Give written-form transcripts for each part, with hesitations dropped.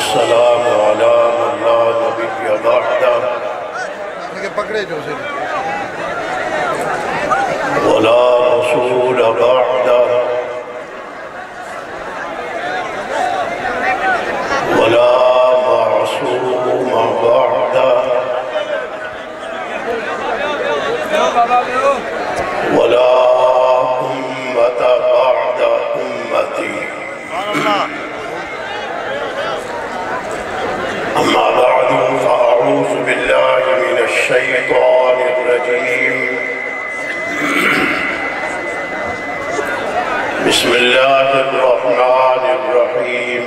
والسلام على من لا نبي بعده ولا رسول بعده ولا معصوم بعده ولا أمة بعد أمتي. أما بعد فأعوذ بالله من الشيطان الرجيم. بسم الله الرحمن الرحيم.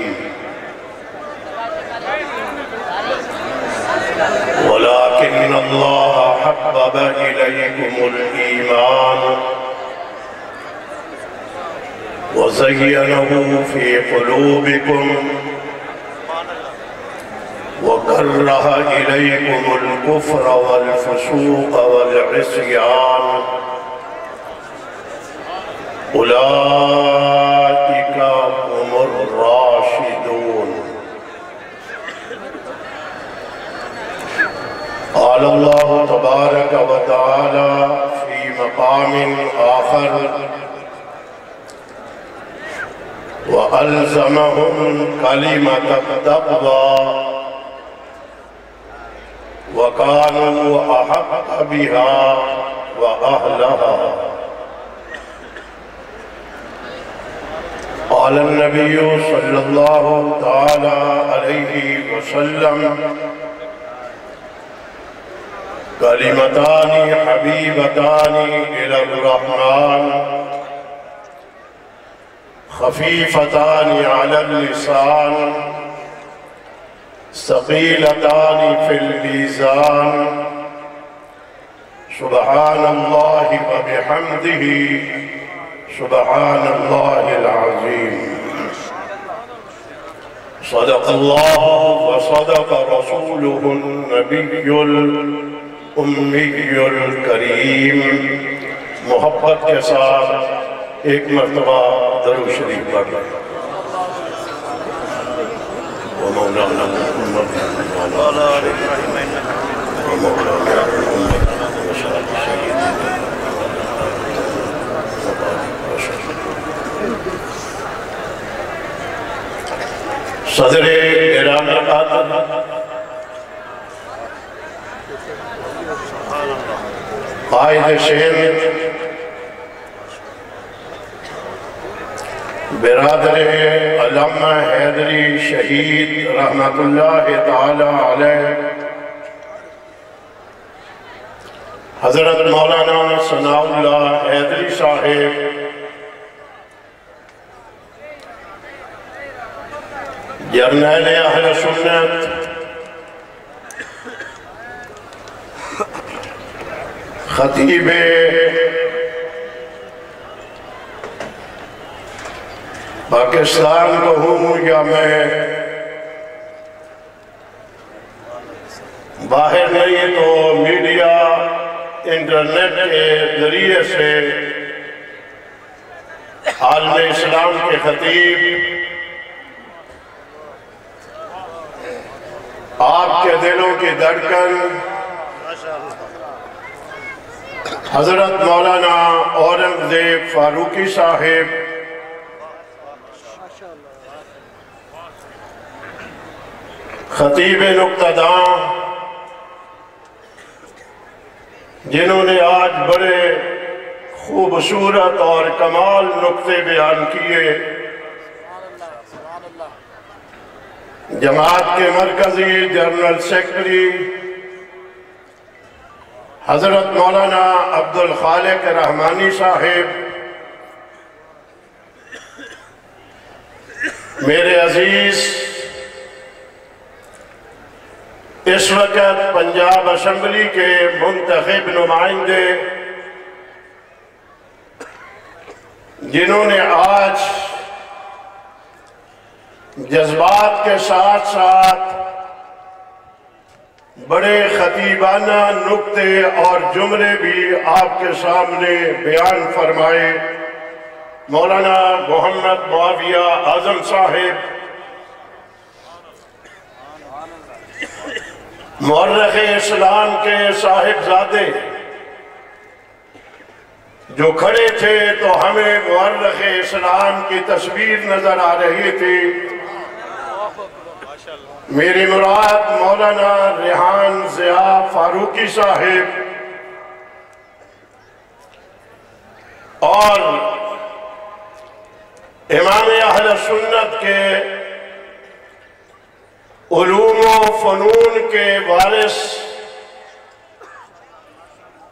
ولكن الله حبب إليكم الإيمان وزينه في قلوبكم وكره إليكم الكفر والفسوق والعصيان أولئك هم الراشدون. قال الله تبارك وتعالى في مقام آخر وألزمهم كلمة التقوى وكانوا أحق بها وأهلها. قال النبي صلى الله تعالى عليه وسلم كلمتان حبيبتان إلى الرحمن خفيفتان على اللسان ثقيلتان في الميزان سبحان الله وبحمده سبحان الله العظيم. صدق الله وصدق رسوله النبي الأمي الكريم. محبت کے ساتھ ایک مرتبہ درود شریف پڑھ لیں. ومولانا محمد وعلى آل ومولانا محمد وصحبه سيدنا صدر گرامی قادر قائد شہر برادر علامہ حیدری شہید رحمت اللہ تعالی علیہ حضرت مولانا ثناء اللہ حیدری صاحب جرنیل اہل سنت خطیب پاکستان کو ہوں یا میں باہر نہیں تو میڈیا انٹرنیٹ کے ذریعے سے عالم اسلام کے خطیب آپ کے دلوں کی دھڑکن حضرت مولانا اورنگزیب فاروقی صاحب خطیب نقطہ داں جنہوں نے آج بڑے خوبصورت اور کمال نقطے بیان کیے. جماعت کے مرکزی جنرل سیکرٹری حضرت مولانا عبدالخالق رحمانی صاحب، میرے عزیز اس وقت پنجاب اسمبلی کے منتخب نمائندے جنہوں نے آج جذبات کے ساتھ ساتھ بڑے خطیبانہ نکتے اور جملے بھی آپ کے سامنے بیان فرمائے. مولانا محمد معاویہ اعظم صاحب، مورخ اسلام کے صاحبزادے جو کھڑے تھے تو ہمیں مورخ اسلام کی تصویر نظر آ رہی تھی. میری مراد مولانا ریحان ضیاء فاروقی صاحب اور امام اہل سنت کے علوم و فنون کے وارث،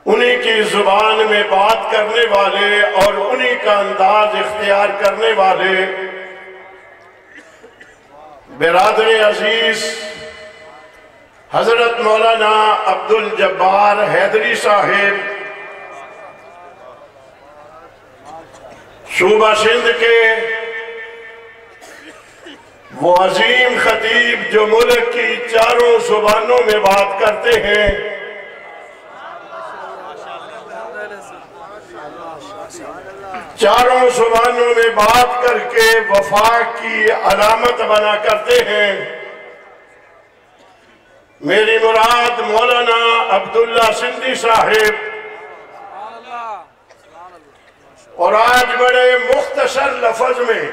انہی کی زبان میں بات کرنے والے اور انہی کا انداز اختیار کرنے والے برادر عزیز حضرت مولانا عبدالجبار حیدری صاحب صوبہ سندھ کے وہ عظیم خطیب جو ملک کی چاروں زبانوں میں بات کرتے ہیں، چاروں زبانوں میں بات کر کے وفاق کی علامت بنا کرتے ہیں. میری مراد مولانا عبداللہ سندھی صاحب، اور آج بڑے مختصر لفظ میں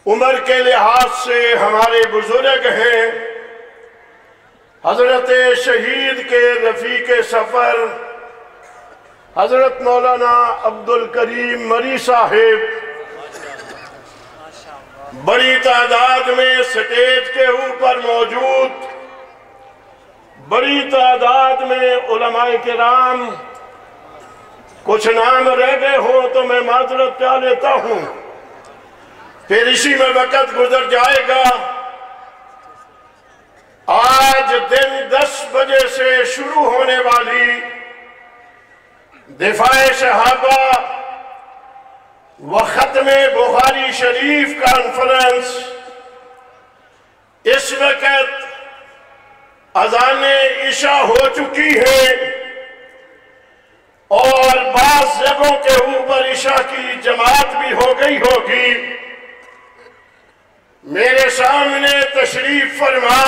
عمر کے لحاظ سے ہمارے بزرگ ہیں، حضرت شہید کے رفیق سفر حضرت مولانا عبدالکریم مری صاحب بڑی تعداد میں سٹیج کے اوپر موجود، بڑی تعداد میں علماء کرام. کچھ نام رہ گئے ہوں تو میں معذرت چاہ لیتا ہوں، پھر اسی میں وقت گزر جائے گا. آج دن 10 بجے سے شروع ہونے والی دفاع صحابہ و ختم بخاری شریف کانفرنس اس وقت اذان عشاء ہو چکی ہے اور بعض جگہوں کے اوپر عشاء کی جماعت بھی ہو گئی ہوگی. میرے سامنے تشریف فرما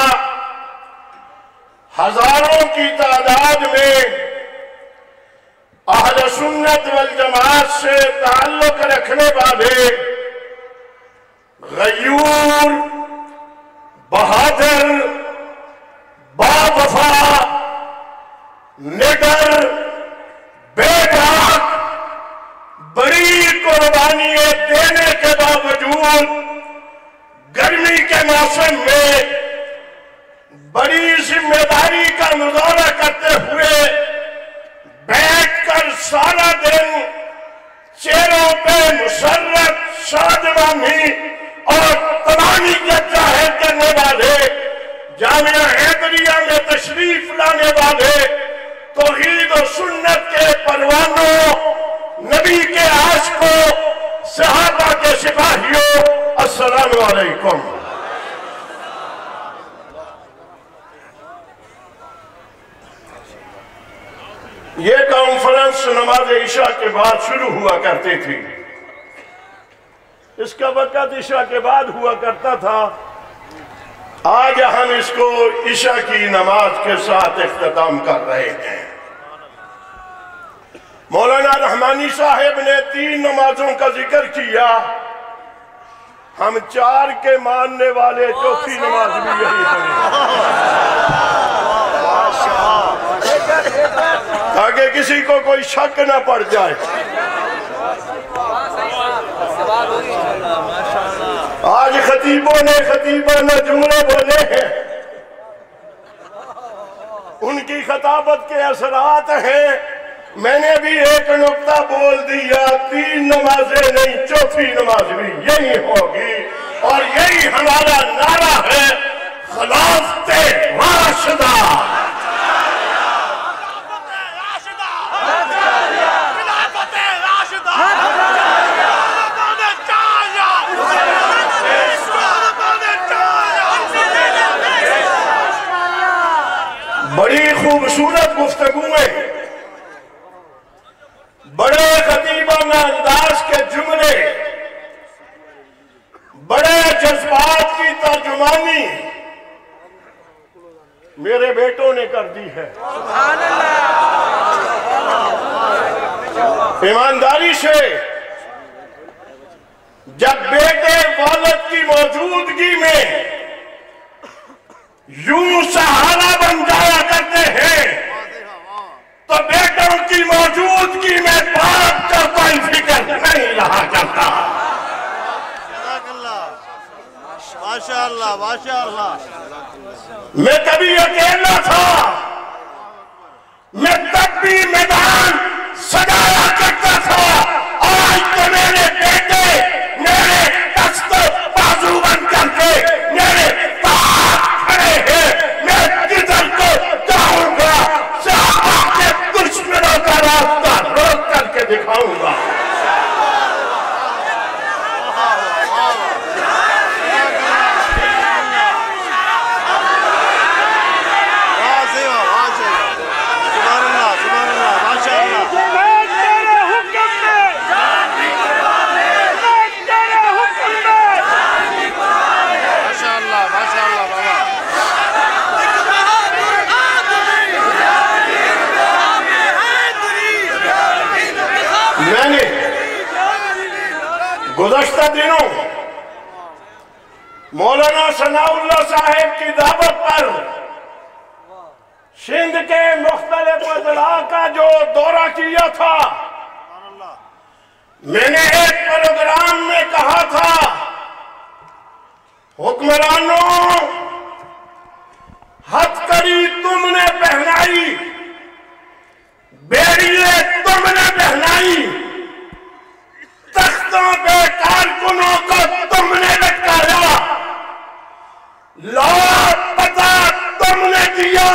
ہزاروں کی تعداد میں اہل سنت والجماعت سے تعلق رکھنے والے غیور، بہادر، باوفا، نڈر، بے باک، بڑی قربانیاں دینے کے باوجود گرمی کے موسم میں بڑی ذمہ داری کا مظاہرہ کرتے ہوئے بیٹھ کر سارا دن چہروں پہ مسرت، شادمانی اور تمامی کا ظاہر کرنے والے، جامعہ حیدریہ میں تشریف لانے والے، توحید و سنت کے پروانوں، نبی کے عاشقوں، صحابہ کے سپاہیوں، السلام علیکم. یہ کانفرنس نماز عشاء کے بعد شروع ہوا کرتی تھی. اس کا وقت عشاء کے بعد ہوا کرتا تھا. آج ہم اس کو عشاء کی نماز کے ساتھ اختتام کر رہے ہیں. مولانا رحمانی صاحب نے 3 نمازوں کا ذکر کیا. ہم 4 کے ماننے والے چوتھی نماز بھی یہی پڑھیں تاکہ کسی کو کوئی شک نہ پڑ جائے. آج خطیبوں نے خطیبانہ جملے بولے ہیں، ان کی خطابت کے اثرات ہیں. میں نے بھی ایک نقطہ بول دیا، 3 نمازیں نہیں، چوتھی نماز بھی یہی ہوگی اور یہی ہمارا نعرہ ہے، خلافت راشدہ. بڑی خوبصورت گفتگویں، بڑے خطیبانہ انداز کے جملے، بڑے جذبات کی ترجمانی. میرے بیٹوں نے کر دی ہے۔ ایمانداری سے جب بیٹے والد کی موجودگی میں یوں سہارا بن جایا کرتے ہیں تو بیٹوں کی موجودگی میں باپ کا کوئی فکر نہیں رہا کرتا۔ ماشاءاللہ ماشاءاللہ۔ میں کبھی اکیلا تھا، میں تب بھی میدان سجایا کرتا تھا، آج تو میرے بیٹے میرے دست بازو بن کر کے میرے پاس کھڑے ہیں، میں کدھر کو جاؤں گا صحابہ کے دشمنوں کا راستہ روک کر کے دکھاؤں گا۔ میں نے گزشتہ دنوں مولانا ثناء اللہ صاحب کی دعوت پر سندھ کے مختلف اضلاع کا جو دورہ کیا تھا، میں نے ایک پروگرام میں کہا تھا، حکمرانوں ہتھکڑی تم نے پہنائی، بیڑیے تم نے پہنائی، تختوں پہ کارکنوں کو تم نے لٹکایا، لاپتہ تم نے کیا،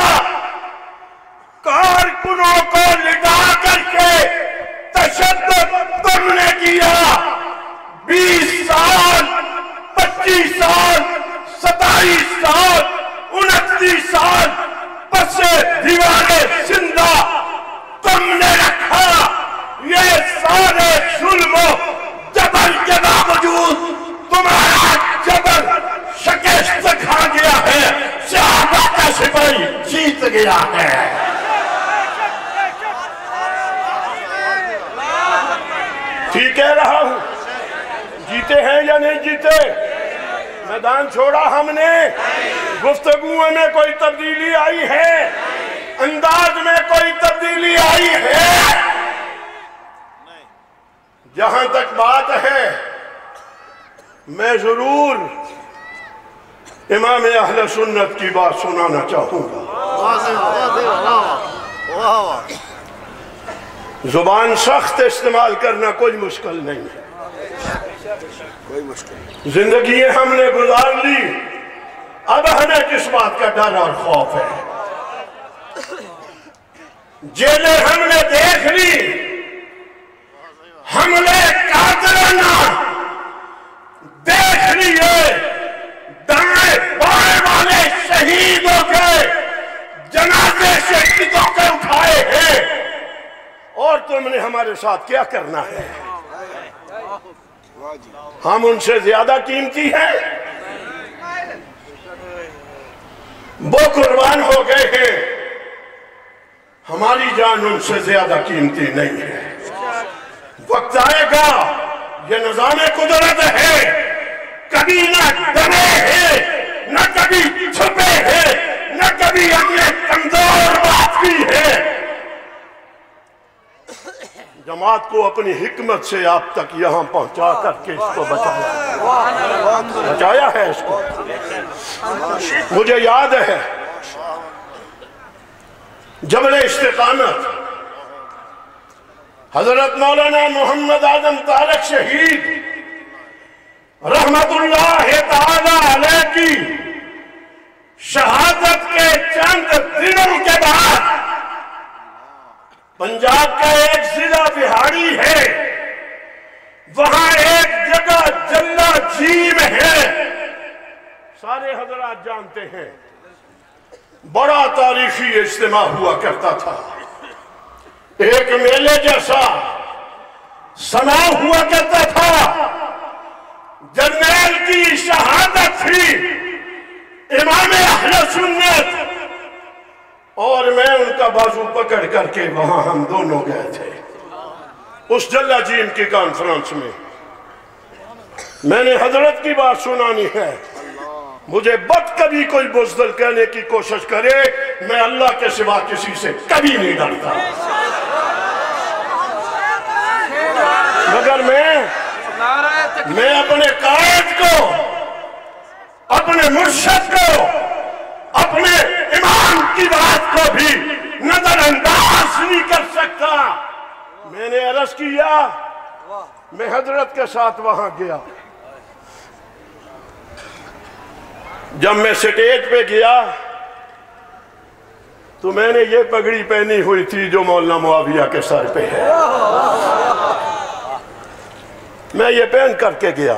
کارکنوں کو لٹا کر کے تشدد تم نے کیا، 20 سال 25 سال 27 سال 29 سال پس دیوارِ زندہ تم نے رکھا۔ یہ سارے ظلم و جبر کے باوجود تمہارا جبر شکست کھا گیا ہے، صحابہ کا سپاہی جیت گیا ہے۔ ٹھیک کہہ رہا ہوں، جیتے ہیں یا نہیں جیتے؟ میدان چھوڑا ہم نے، گفتگو میں کوئی تبدیلی آئی ہے، انداز میں کوئی تبدیلی آئی ہے؟ جہاں تک بات ہے، میں ضرور امام اہل سنت کی بات سنانا چاہوں گا۔ زبان سخت استعمال کرنا کوئی مشکل نہیں ہے، زندگی ہم نے گزار لی، اب ہمیں کس بات کا ڈر اور خوف ہے؟ جیلیں ہم نے دیکھ لی، حملے قاتلانہ دیکھ لیے، دائیں بائیں والے شہید ہو گئے، جنازے شہیدوں کے اٹھائے ہیں، اور تم نے ہمارے ساتھ کیا کرنا ہے؟ ہم ان سے زیادہ قیمتی ہیں؟ وہ قربان ہو گئے ہیں، ہماری جان ان سے زیادہ قیمتی نہیں ہے۔ وقت آئے گا، یہ نظام قدرت ہے، کبھی نہ ڈرے ہیں، نہ کبھی چھپے ہیں، نہ کبھی ہم نے کمزور بات کی ہے۔ جماعت کو اپنی حکمت سے آپ تک یہاں پہنچا کر کے اس کو بچایا ہے اس کو۔ مجھے یاد ہے جبل استقامت، حضرت مولانا محمد اعظم طارق شہید رحمت اللہ تعالی علیہ کی شہادت کے چند دنوں کے بعد پنجاب کا ایک ضلع بہاڑی ہے، وہاں ایک جگہ جلا جھیل ہے، سارے حضرات جانتے ہیں، بڑا تاریخی اجتماع ہوا کرتا تھا، ایک میلے جیسا سنا ہوا کرتا تھا۔ جرنیل کی شہادت تھی، امام اہل سنت کا بازو پکڑ کر کے وہاں ہم دونوں گئے تھے اس جلا جیم کی کانفرنس میں. میں نے حضرت کی بات سنانی ہے. مجھے بد کبھی کوئی بزدل کہنے کی کوشش کرے، میں اللہ کے سوا کسی سے کبھی نہیں ڈرتا، مگر میں اپنے قائد کو، اپنے مرشد کو، اپنے امام کی بات کو بھی نظر انداز نہیں کر سکتا. میں نے عرض کیا، میں حضرت کے ساتھ وہاں گیا. جب میں سٹیج پہ گیا تو میں نے یہ پگڑی پہنی ہوئی تھی جو مولانا معاویہ کے سر پہ ہے. میں یہ پہن کر کے گیا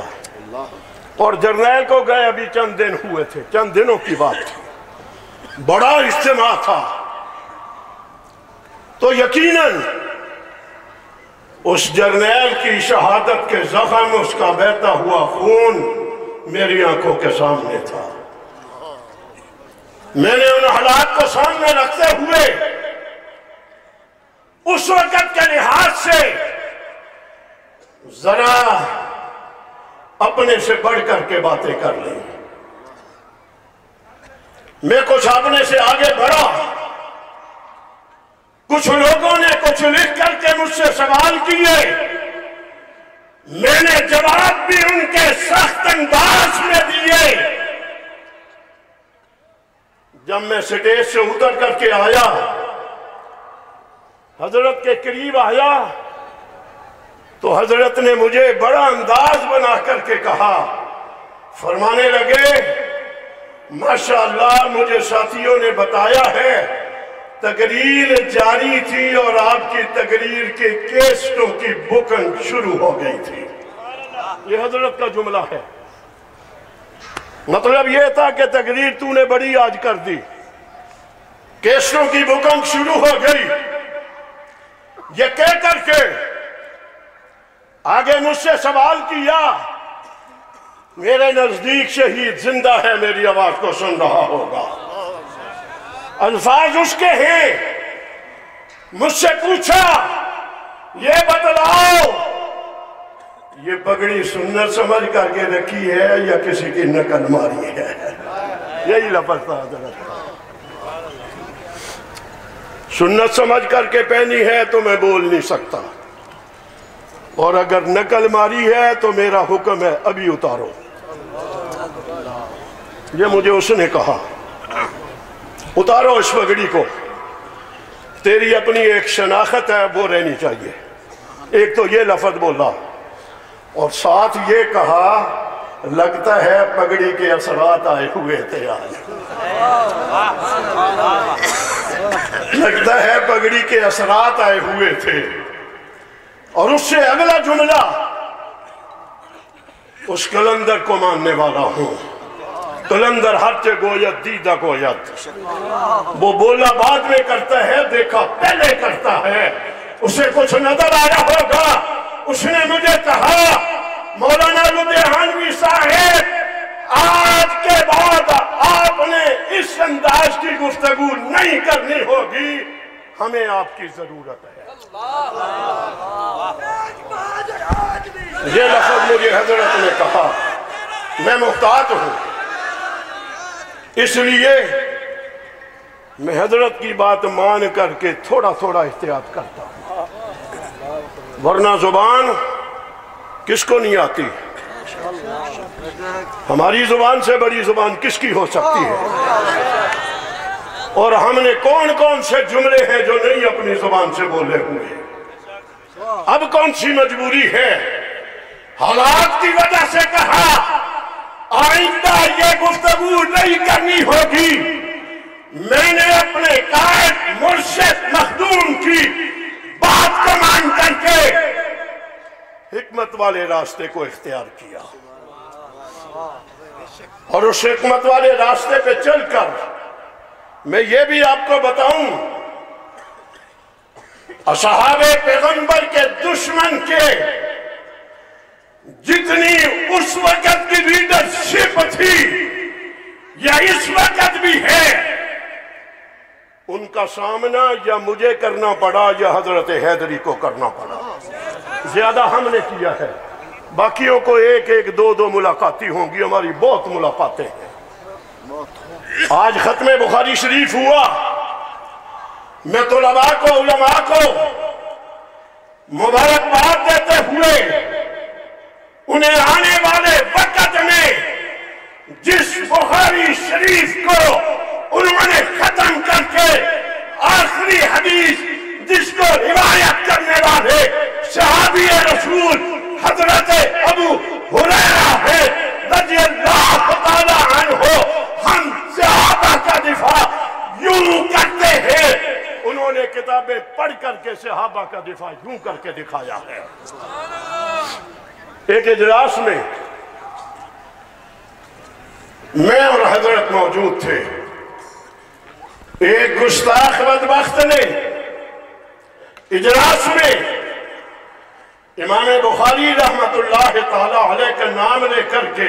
اور جرنیل کو گئے، ابھی چند دن ہوئے تھے، چند دنوں کی بات تھی، بڑا اجتماع تھا. تو یقیناً اس جرنیل کی شہادت کے زخم، اس کا بہتا ہوا خون میری آنکھوں کے سامنے تھا. میں نے ان حالات کو سامنے رکھتے ہوئے اس وقت کے لحاظ سے ذرا اپنے سے بڑھ کر کے باتیں کر لیں. میں کچھ اپنے سے آگے بڑھا. کچھ لوگوں نے کچھ لکھ کر کے مجھ سے سوال کیے، میں نے جواب بھی ان کے سخت انداز میں دیے. جب میں سٹیج سے اتر کر کے آیا، حضرت کے قریب آیا تو حضرت نے مجھے بڑا انداز بنا کر کے کہا، فرمانے لگے، ماشاءاللہ مجھے ساتھیوں نے بتایا ہے تقریر جاری تھی اور آپ کی تقریر کے کیسٹوں کی بکنگ شروع ہو گئی تھی. یہ حضرت کا جملہ ہے. مطلب یہ تھا کہ تقریر تو نے بڑی آج کر دی، کیسٹوں کی بکنگ شروع ہو گئی. یہ کہہ کر کے آگے مجھ سے سوال کیا، میرے نزدیک شہید زندہ ہے، میری آواز کو سن رہا ہوگا. الفاظ اس کے ہیں. مجھ سے پوچھا، یہ بتلاؤ یہ پگڑی سنت سمجھ کر کے رکھی ہے یا کسی کی نقل ماری ہے؟ یہی لفظ تھا حضرت. سنت سمجھ کر کے پہنی ہے تو میں بول نہیں سکتا، اور اگر نقل ماری ہے تو میرا حکم ہے ابھی اتارو. یہ مجھے اس نے کہا، اتارو اس پگڑی کو، تیری اپنی ایک شناخت ہے وہ رہنی چاہیے. ایک تو یہ لفظ بولا اور ساتھ یہ کہا، لگتا ہے پگڑی کے اثرات آئے ہوئے تھے آج. لگتا ہے پگڑی کے اثرات آئے ہوئے تھے. اور اس سے اگلا جملہ، اس کلندر کو ماننے والا ہوں، کلندر ہرچے گوید دیدہ گوید. وہ بولا بعد میں کرتا ہے، دیکھا پہلے کرتا ہے. اسے کچھ نظر آیا ہوگا. اس نے مجھے کہا، مولانا لدھیانوی صاحب آج کے بعد آپ نے اس انداز کی گفتگو نہیں کرنی ہوگی، ہمیں آپ کی ضرورت ہے. یہ لفظ مجھے حضرت نے کہا. میں محتاط ہوں، اس لیے میں حضرت کی بات مان کر کے تھوڑا تھوڑا احتیاط کرتا ہوں، ورنہ زبان کس کو نہیں آتی؟ ہماری زبان سے بڑی زبان کس کی ہو سکتی ہے؟ اور ہم نے کون کون سے جملے ہیں جو نہیں اپنی زبان سے بولے ہوئے. اب کون سی مجبوری ہے؟ حالات کی وجہ سے کہا آئندہ یہ گفتگو نہیں کرنی ہوگی. میں نے اپنے قائد مرشد مخدوم کی بات کو مان کر کے حکمت والے راستے کو اختیار کیا، اور اس حکمت والے راستے پہ چل کر میں یہ بھی آپ کو بتاؤں، اصحاب پیغمبر کے دشمن کے جتنی اس وقت کی لیڈرشپ تھی یا اس وقت بھی ہے، ان کا سامنا یا مجھے کرنا پڑا یا حضرت حیدری کو کرنا پڑا، زیادہ ہم نے کیا ہے، باقیوں کو ایک ایک دو دو ملاقاتی ہوں گی، ہماری بہت ملاقاتیں ہیں۔ آج ختم بخاری شریف ہوا، میں طلباء کو علماء کو مبارکباد دیتے ہوئے انہیں آنے والے وقت میں جس بخاری شریف کو انہوں نے ختم کر کے آخری حدیث جس کو روایت کرنے والے صحابی رسول حضرت ابو ہریرہ ہے رضی اللہ تعالیٰ عنہ، ہم صحابہ کا دفاع یوں کرتے ہیں، انہوں نے کتابیں پڑھ کر کے صحابہ کا دفاع یوں کر کے دکھایا ہے۔ ایک اجلاس میں میں اور حضرت موجود تھے، ایک گستاخ بدبخت نے اجلاس میں امام بخاری رحمت اللہ تعالی علیہ کا نام لے کر کے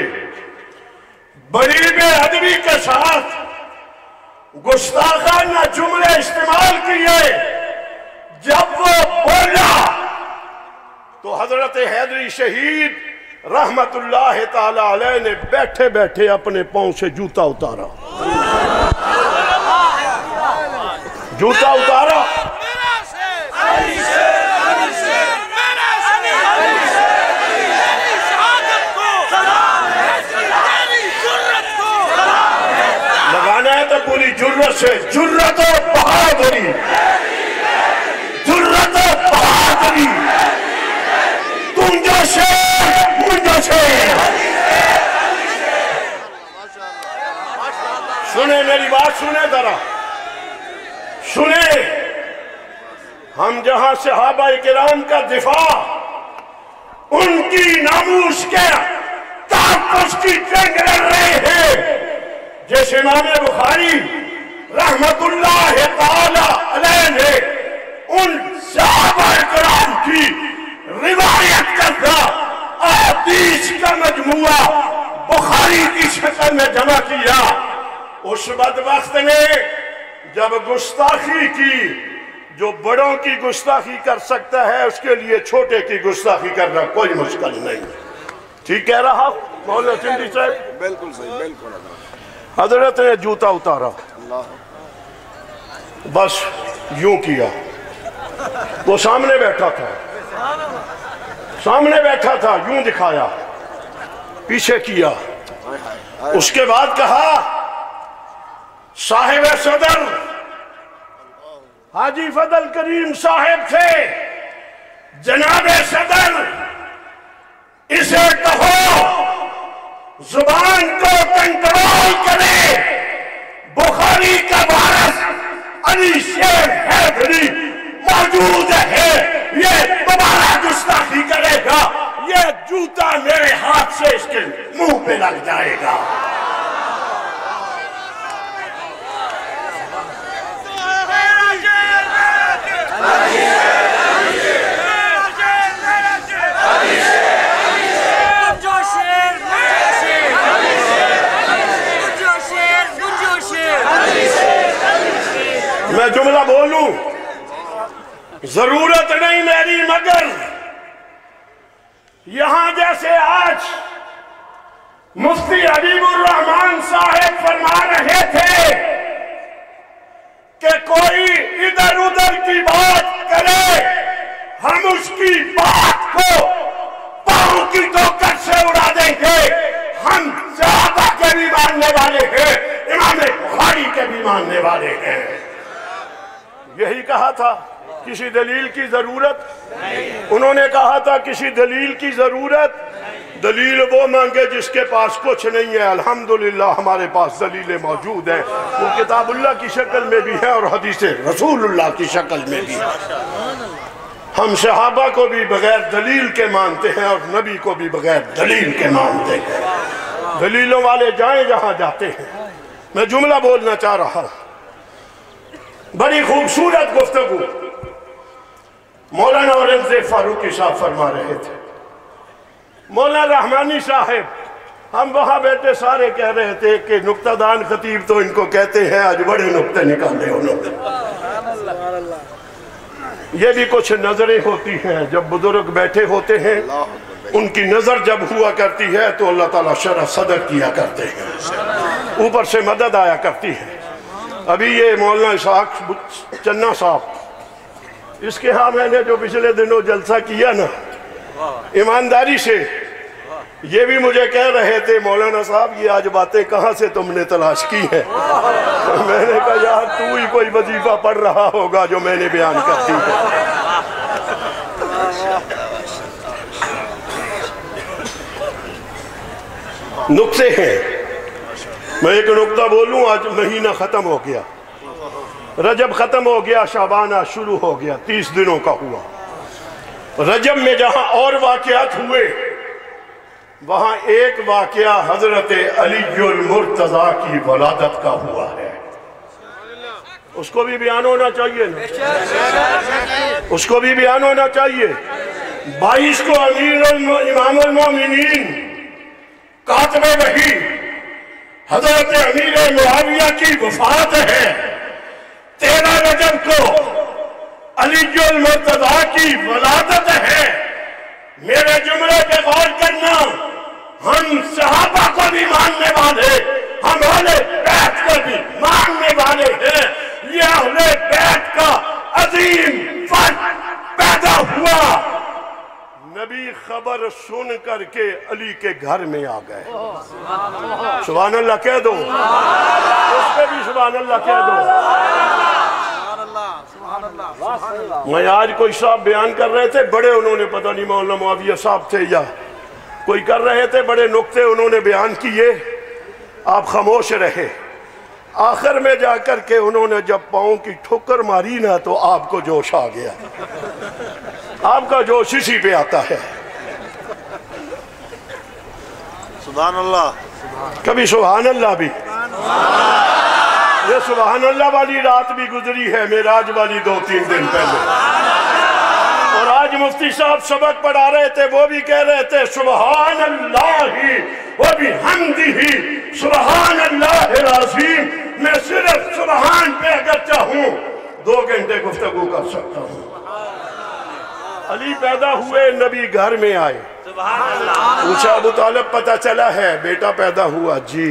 بڑی بے ادبی کے ساتھ گستاخانہ جملے استعمال کیے۔ جب وہ بولا تو حضرت حیدری شہید رحمت اللہ تعالی علیہ نے بیٹھے بیٹھے اپنے پاؤں سے جوتا اتارا، جوتا اتارا، لگانا ہے تو پوری جرت سے، جرت و بہادری، جرت و بہادری، تم جو شیر مجھ جو شیر۔ سنیں میری بات، سنیں ذرا سنیں، ہم جہاں صحابہ کرام کا دفاع ان کی ناموس کے تحفظ کی جنگ لڑ رہے ہیں، جیسے امام بخاری رحمت اللہ تعالی علیہ نے ان صحابہ کرام کی روایت کردہ احادیث کا مجموعہ بخاری کی شکل میں جمع کیا، اس بدبخت نے جب گستاخی کی، جو بڑوں کی گستاخی کر سکتا ہے اس کے لیے چھوٹے کی گستاخی کرنا کوئی مشکل نہیں۔ ٹھیک کہہ رہا مولانا چندی صاحب؟ بالکل صحیح، بالکل۔ حضرت نے جوتا اتارا، بس یوں کیا، وہ سامنے بیٹھا تھا، سامنے بیٹھا تھا، یوں دکھایا، پیچھے کیا، اس کے بعد کہا صاحب صدر حاجی فضل کریم صاحب تھے، جناب صدر اسے کہو زبان کو کنٹرول کرے، بخاری کا وارث علی شیر حیدری موجود ہے، یہ دوبارہ گستاخی کرے گا، یہ جوتا میرے ہاتھ سے اس کے منہ پہ لگ جائے گا۔ میں جملہ بولوں، ضرورت نہیں میری، مگر یہاں جیسے آج مفتی حبیب الرحمان صاحب فرما رہے تھے کہ کوئی ادھر ادھر کی بات کرے، ہم اس کی بات کو پاؤں کی ٹوکر سے اڑا دیں گے، ہم صحابہ کے بھی ماننے والے ہیں، امام بخاری کے بھی ماننے والے ہیں۔ یہی کہا تھا، کسی دلیل کی ضرورت، انہوں نے کہا تھا کسی دلیل کی ضرورت، دلیل وہ مانگے جس کے پاس کچھ نہیں ہے۔ الحمدللہ ہمارے پاس دلیلیں موجود ہیں، وہ کتاب اللہ کی شکل میں بھی ہے اور حدیث رسول اللہ کی شکل میں بھی ہے۔ ہم صحابہ کو بھی بغیر دلیل کے مانتے ہیں اور نبی کو بھی بغیر دلیل کے مانتے ہیں۔ دلیلوں والے جائیں جہاں جاتے ہیں۔ میں جملہ بولنا چاہ رہا ہوں، بڑی خوبصورت گفتگو مولانا اورنگزیب فاروقی صاحب فرما رہے تھے۔ مولانا رحمانی صاحب ہم وہاں بیٹھے سارے کہہ رہے تھے کہ نکتہ دان خطیب تو ان کو کہتے ہیں، آج بڑے نکتے نکالے انہوں نے۔ یہ بھی کچھ نظریں ہوتی ہیں، جب بزرگ بیٹھے ہوتے ہیں ان کی نظر جب ہوا کرتی ہے تو اللہ تعالیٰ شرح صدر کیا کرتے ہیں، اوپر سے مدد آیا کرتی ہے۔ ابھی یہ مولانا اسحاق چنہ صاحب، اس کے ہاں میں نے جو پچھلے دنوں جلسہ کیا نا، ایمانداری سے یہ بھی مجھے کہہ رہے تھے مولانا صاحب یہ آج باتیں کہاں سے تم نے تلاش کی ہیں؟ میں نے کہا یار تو ہی کوئی وظیفہ پڑھ رہا ہوگا جو میں نے بیان کر دی ہے۔ نقطے ہیں، میں ایک نقطہ بولوں، آج مہینہ ختم ہو گیا، رجب ختم ہو گیا، شعبانہ شروع ہو گیا، 30 دنوں کا ہوا۔ رجب میں جہاں اور واقعات ہوئے وہاں ایک واقعہ حضرت علی المرتضیٰ کی ولادت کا ہوا ہے، اس کو بھی بیان ہونا چاہیے نا، اس کو بھی بیان ہونا چاہیے۔ 22 کو امام المومنین کاتب وحی حضرت امیر معاویہ کی وفات ہے، 13 رجب کو علی المرتضیٰ کی ولادت ہے۔ میرے جملے پہ غور کرنا، ہم صحابہ کو بھی ماننے والے، ہم اہل بیت کو بھی ماننے والے ہیں۔ یہ اہل بیت کا عظیم فرد پیدا ہوا۔ نبی خبر سن کر کے علی کے گھر میں آ گئے، سبحان اللہ کہہ دو، اس پہ بھی سبحان اللہ کہہ دو۔ میں آج کوئی صاحب بیان کر رہے تھے، بڑے انہوں نے پتہ نہیں مولانا معاویہ صاحب تھے یا کوئی کر رہے تھے، بڑے نقطے انہوں نے بیان کیے، آپ خاموش رہے۔ آخر میں جا کر کے انہوں نے جب پاؤں کی ٹھوکر ماری نا تو آپ کو جوش آ گیا، آپ کا جوش اسی پہ آتا ہے۔ سبحان اللہ، کبھی سبحان اللہ بھی، یہ سبحان اللہ والی رات بھی گزری ہے، معراج والی 2-3 دن پہلے، اور آج مفتی صاحب سبق پڑھا رہے تھے، وہ بھی کہہ رہے تھے سبحان اللہ و بحمدہ سبحان اللہ العظیم۔ میں صرف سبحان پہ اگر چاہوں 2 گھنٹے گفتگو کر سکتا ہوں۔ علی پیدا ہوئے، نبی گھر میں آئے، پوچھا ابو طالب پتہ چلا ہے بیٹا پیدا ہوا؟ جی۔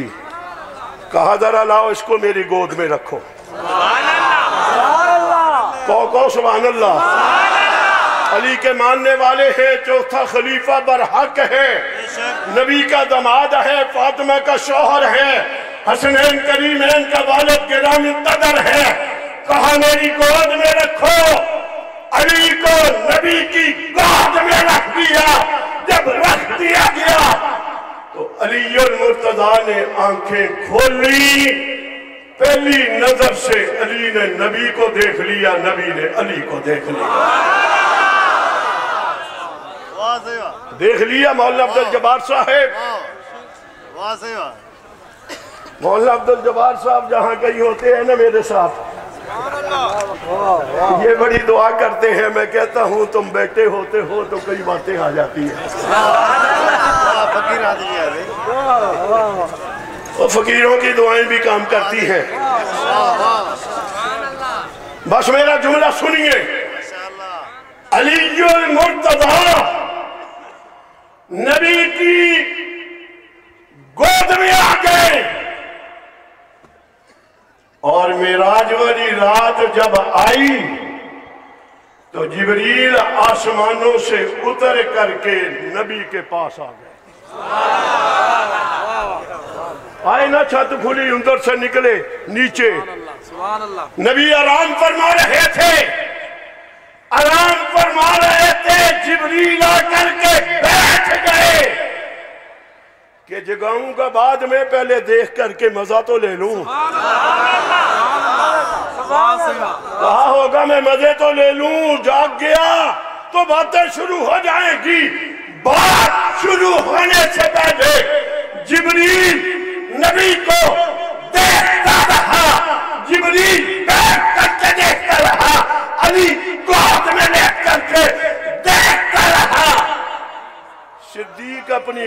کہا ذرا لاؤ اس کو میری گود میں رکھو۔ کو سبحان اللہ۔ علی کے ماننے والے ہیں، چوتھا خلیفہ برحق ہے، نبی کا داماد ہے، فاطمہ کا شوہر ہے، حسنین کریمین کا والد گرامی قدر ہے۔ کہا میری گود میں رکھو، علی کو نبی کی گود میں رکھ دیا۔ جب رکھ دیا گیا تو علی المرتضیٰ نے آنکھیں کھولی، پہلی نظر سے علی نے نبی کو دیکھ لیا، نبی نے علی کو دیکھ لیا۔ دیکھ لیا مولانا عبدالجبار صاحب، مولانا عبدالجبار صاحب جہاں کہیں ہوتے ہیں نا میرے ساتھ، یہ بڑی دعا کرتے ہیں، میں کہتا ہوں تم بیٹھے ہوتے ہو تو کئی باتیں آ جاتی ہیں۔ اور فقیروں کی دعائیں بھی کام کرتی ہیں۔ بس میرا جملہ سنیے، علی المرتضیٰ نبی کی گود میں آ گئے، اور معراج والی رات جب آئی تو جبریل آسمانوں سے اتر کر کے نبی کے پاس آ گئے۔ آئے نا، چھت کھلی، اندر سے نکلے نیچے، نبی آرام فرما رہے تھے، آرام فرما رہے تھے، جبریل آ کر کے بیٹھ گئے کہ جگاؤں گا بعد میں، پہلے دیکھ کر کے مزہ تو لے لوں۔ کہا ہوگا میں مزے تو لے لوں، جاگ گیا تو باتیں شروع ہو جائیں گی۔ بات شروع ہونے سے پہلے جبریل نبی کو دیکھتا رہا، جبریل بیٹھ کر کے دیکھتا رہا، علی گود میں لیٹ کر کے دیکھتا رہا۔ صدیق اپنی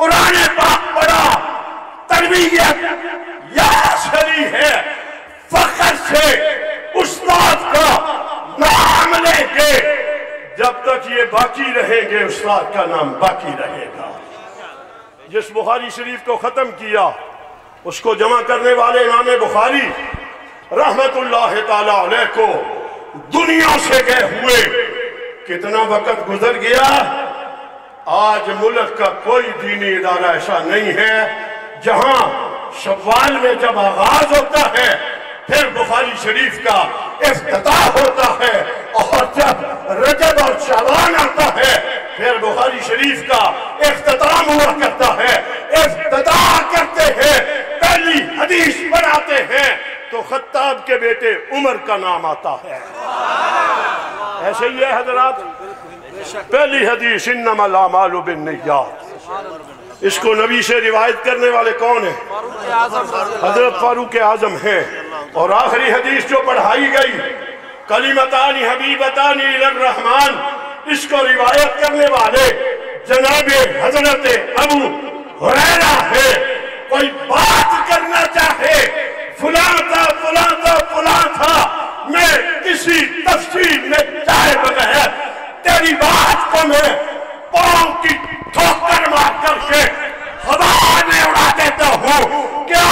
قرآن پاک پڑھا، تربیت یا شری ہے، فخر سے استاد کا نام لیں گے، جب تک یہ باقی رہیں گے استاد کا نام باقی رہے گا۔ جس بخاری شریف کو ختم کیا اس کو جمع کرنے والے امام بخاری رحمت اللہ تعالیٰ علیہ کو دنیا سے گئے ہوئے کتنا وقت گزر گیا؟ آج ملک کا کوئی دینی ادارہ ایسا نہیں ہے جہاں شوال میں جب آغاز ہوتا ہے پھر بخاری شریف کا افتتاح ہوتا ہے، اور جب رجب اور شعبان آتا ہے پھر بخاری شریف کا اختتام ہوا کرتا ہے۔ افتتاح کرتے ہیں، پہلی حدیث پڑھاتے ہیں تو خطاب کے بیٹے عمر کا نام آتا ہے۔ ایسے ہی ہے حضرات، پہلی حدیث انما الاعمال بالنیات، اس کو نبی سے روایت کرنے والے کون ہیں؟ حضرت فاروق اعظم ہیں۔ اور آخری حدیث جو پڑھائی گئی کلمتان حبیبتان الی الرحمن، اس کو روایت کرنے والے جناب حضرت ابو ہریرہ ہے۔ کوئی بات کرنا چاہے فلاں تھا فلاں تھا فلاں تھا، میں کسی تفصیل میں جائے بغیر تیری بات کو میں پاؤں کی ٹھوکر مار کر کے ہوا میں اڑا دیتا ہوں۔ کیا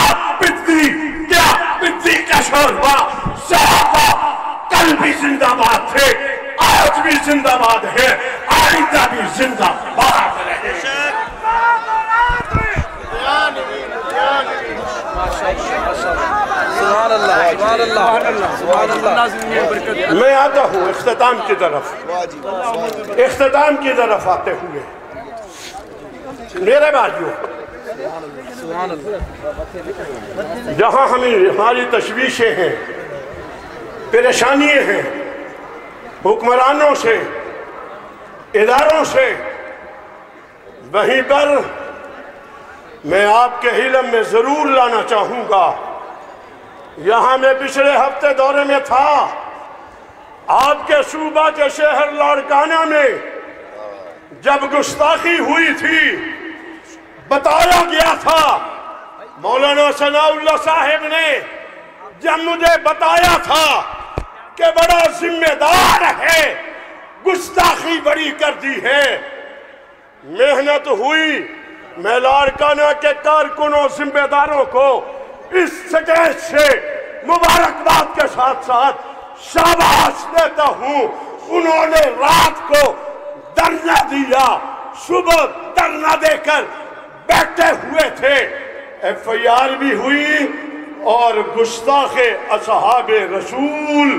پتی کا شوربہ صحابہ کل بھی زندہ باد تھے، آج بھی زندہ باد ہے، آئندہ بھی زندہ باد رہے۔ میں آتا ہوں اختتام کی طرف آتے ہوئے میرے بھائیوں، جہاں ہماری تشویشیں ہیں، پریشانیاں ہیں حکمرانوں سے، اداروں سے، وہیں پر میں آپ کے علم میں ضرور لانا چاہوں گا۔ یہاں میں پچھلے ہفتے دورے میں تھا، آپ کے صوبہ کے شہر لاڑکانہ میں جب گستاخی ہوئی تھی بتایا گیا تھا، مولانا ثناء اللہ صاحب نے جب مجھے بتایا تھا کہ بڑا ذمہ دار ہے، گستاخی بڑی کر دی ہے، محنت ہوئی، میں لاڑکانہ کے کارکنوں ذمہ داروں کو اس سٹیج سے مبارکباد کے ساتھ ساتھ شاباش دیتا ہوں۔ انہوں نے رات کو دھرنا دیا، صبح دھرنا دے کر بیٹھے ہوئے تھے، ایف آئی آر بھی ہوئی اور گستاخ اصحاب رسول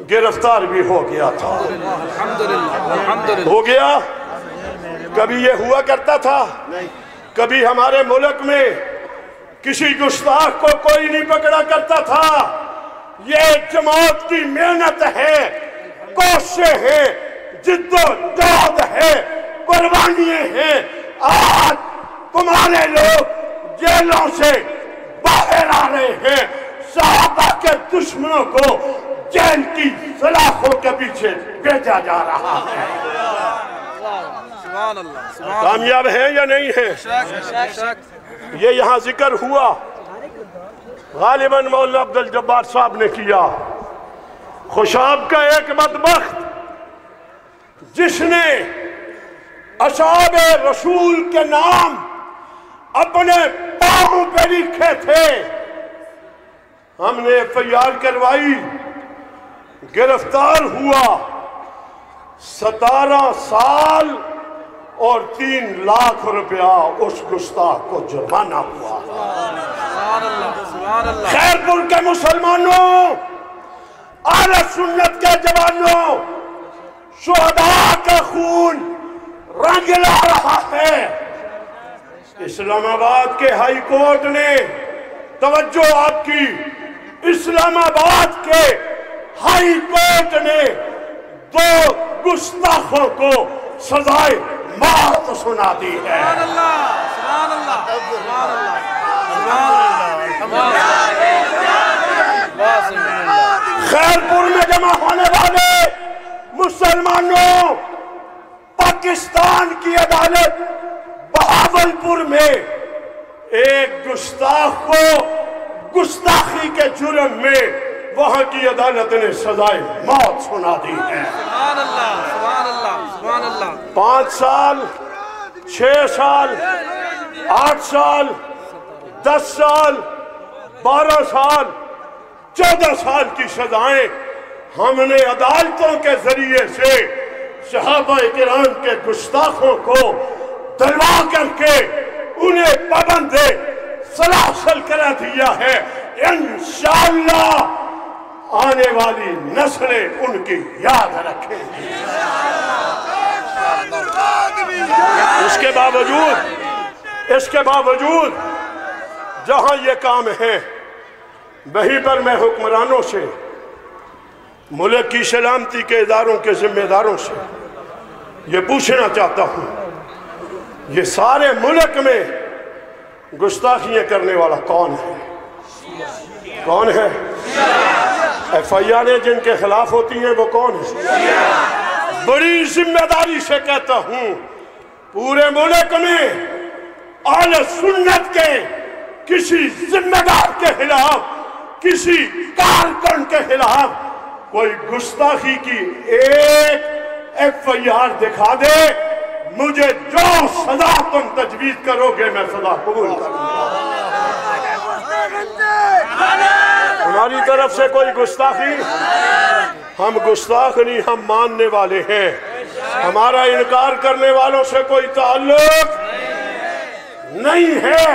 گرفتار بھی ہو گیا تھا۔ ہو گیا؟ کبھی یہ ہوا کرتا تھا؟ کبھی ہمارے ملک میں کسی گستاخ کو کوئی نہیں پکڑا کرتا تھا۔ یہ جماعت کی محنت ہے، کوششیں ہیں، جد و جہد ہے، قربانیاں ہیں۔ آج تمہارے لوگ جیلوں سے باہر آ رہے ہیں، صحابہ کے دشمنوں کو جیل کی سلاخوں کے پیچھے بھیجا جا رہا ہے۔ کامیاب ہیں یا نہیں ہیں؟ یہ یہاں ذکر ہوا، غالباً مولانا عبدالجبار صاحب نے کیا، خوشاب کا ایک بدبخت جس نے اصحاب رسول کے نام اپنے پاؤں پہ لکھے تھے، ہم نے ایف آئی آر کروائی، گرفتار ہوا، 17 سال اور 3 لاکھ روپیہ اس گستاخ کو جرمانہ ہوا۔ خیرپور کے مسلمانوں، اہل سنت کے جوانوں، شہداء کا خون رنگ لا رہا ہے۔ اسلام آباد کے ہائی کورٹ نے توجہ آپ کی، اسلام آباد کے ہائی کورٹ نے 2 گستاخوں کو سزائے موت سنا دی ہے۔ خیرپور میں جمع ہونے والے مسلمانوں، پاکستان کی عدالت بہاولپور میں ایک گستاخ کو گستاخی کے جرم میں وہاں کی عدالت نے سزائے موت سنا دی ہے۔ سبحان اللہ، سبحان اللہ، سبحان اللہ۔ 5 سال، 6 سال، 8 سال، 10 سال، 12 سال، 14 سال کی سزائیں ہم نے عدالتوں کے ذریعے سے صحابہ کرام کے گستاخوں کو دلوا کر کے انہیں پابند سلاسل کرا دیا ہے۔ انشاءاللہ آنے والی نسلیں ان کی یاد رکھیں گی۔ اس کے باوجود جہاں یہ کام ہے وہیں پر میں حکمرانوں سے، ملک کی سلامتی کے اداروں کے ذمہ داروں سے یہ پوچھنا چاہتا ہوں، یہ سارے ملک میں گستاخیاں کرنے والا کون ہے؟ کون ہے؟ ایف آئی آریں جن کے خلاف ہوتی ہیں وہ کون ہے؟ بڑی ذمہ داری سے کہتا ہوں، پورے ملک میں اہل سنت کے کسی ذمہ دار کے خلاف، کسی کارکن کے خلاف کوئی گستاخی کی ایک ایف آئی آر دکھا دے، مجھے جو سزا تم تجویز کرو گے میں سزا قبول کروں گا۔ ہماری طرف سے کوئی گستاخی، ہم گستاخ نہیں، ہم ماننے والے ہیں۔ ہمارا انکار کرنے والوں سے کوئی تعلق نہیں ہے،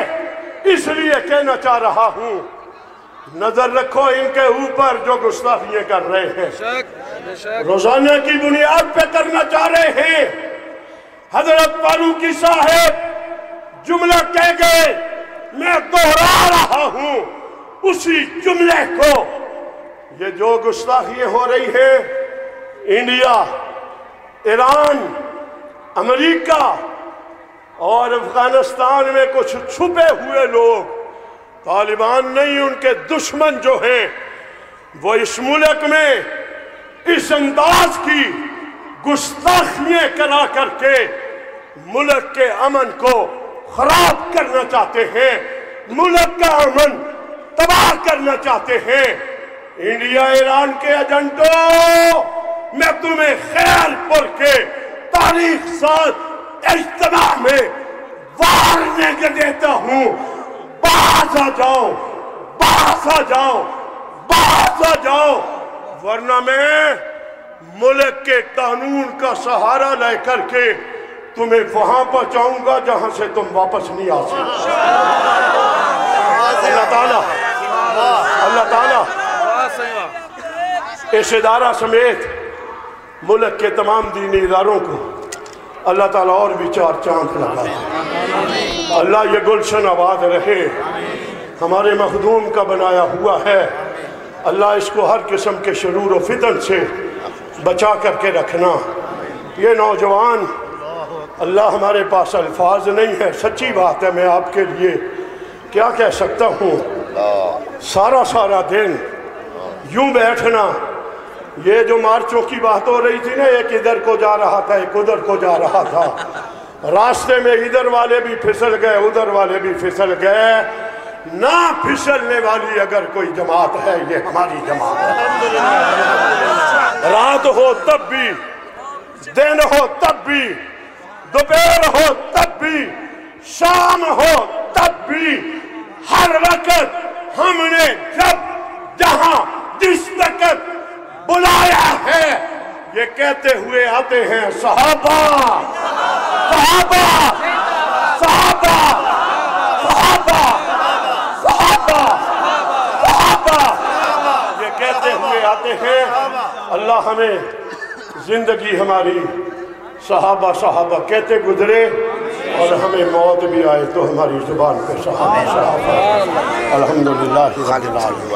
اس لیے کہنا چاہ رہا ہوں نظر رکھو ان کے اوپر جو گستاخیاں کر رہے ہیں، روزانہ کی بنیاد پہ کرنا چاہ رہے ہیں۔ حضرت فاروقی صاحب جملہ کہہ گئے، میں دوہرا رہا ہوں اسی جملے کو۔ یہ جو گستاخیاں ہو رہی ہیں، انڈیا، ایران، امریکہ اور افغانستان میں کچھ چھپے ہوئے لوگ، طالبان نہیں، ان کے دشمن جو ہیں وہ اس ملک میں اس انداز کی گستاخیاں کرا کر کے ملک کے امن کو خراب کرنا چاہتے ہیں، ملک کا امن تباہ کرنا چاہتے ہیں۔ انڈیا ایران کے ایجنٹوں، میں تمہیں خیر پور کے تاریخ ساز اجتماع میں وارننگ دیتا ہوں، باز آ جاؤ، باز آ جاؤ، باز آ جاؤ، ورنہ میں ملک کے قانون کا سہارا لے کر کے تمہیں وہاں پہنچاؤں گا جہاں سے تم واپس نہیں آ سکتے۔ اللہ تعالیٰ اس ادارہ سمیت ملک کے تمام دینی اداروں کو اللہ تعالیٰ اور بھی 4 چاند لگا دے۔ اللہ یہ گلشن آباد رہے، ہمارے مخدوم کا بنایا ہوا ہے، اللہ اس کو ہر قسم کے شرور و فتن سے بچا کر کے رکھنا۔ یہ نوجوان، اللہ ہمارے پاس الفاظ نہیں ہے، سچی بات ہے، میں آپ کے لیے کیا کہہ سکتا ہوں، سارا دن یوں بیٹھنا۔ یہ جو مارچوں کی بات ہو رہی تھی نا، ایک ادھر کو جا رہا تھا، ایک ادھر کو جا رہا تھا، راستے میں ادھر والے بھی پھسل گئے، ادھر والے بھی پھسل گئے۔ نہ پھسلنے والی اگر کوئی جماعت ہے یہ ہماری جماعت ہے۔ رات ہو تب بھی، دن ہو تب بھی، دوپہر ہو تب بھی، شام ہو تب بھی، ہر وقت ہم نے جب جہاں جس وقت بلایا ہے یہ کہتے ہوئے آتے ہیں، صحابہ صحابہ صحابہ صحابہ صحابہ صحابہ، یہ کہتے ہوئے آتے ہیں۔ اللہ ہمیں زندگی ہماری صحابہ صحابہ کہتے گزرے، اور ہمیں موت بھی آئے تو ہماری زبان پہ صحابہ صحابہ۔ الحمدللہ رب العالمین۔